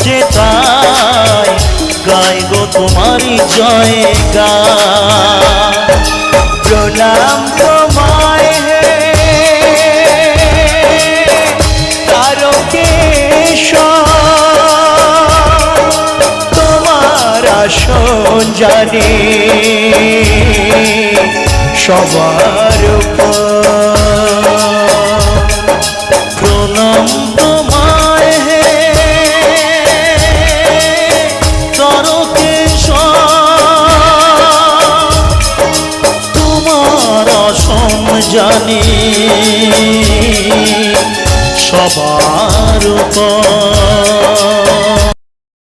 যে তাই গাই গো তোমারই জয় গান। প্রণাম তোমায় হে তারকেশ্বর, তোমার আসন জানি সবার উপর। প্রণাম তোমায় হে তারকেশ্বর, তোমার আসন জানি সবার উপর।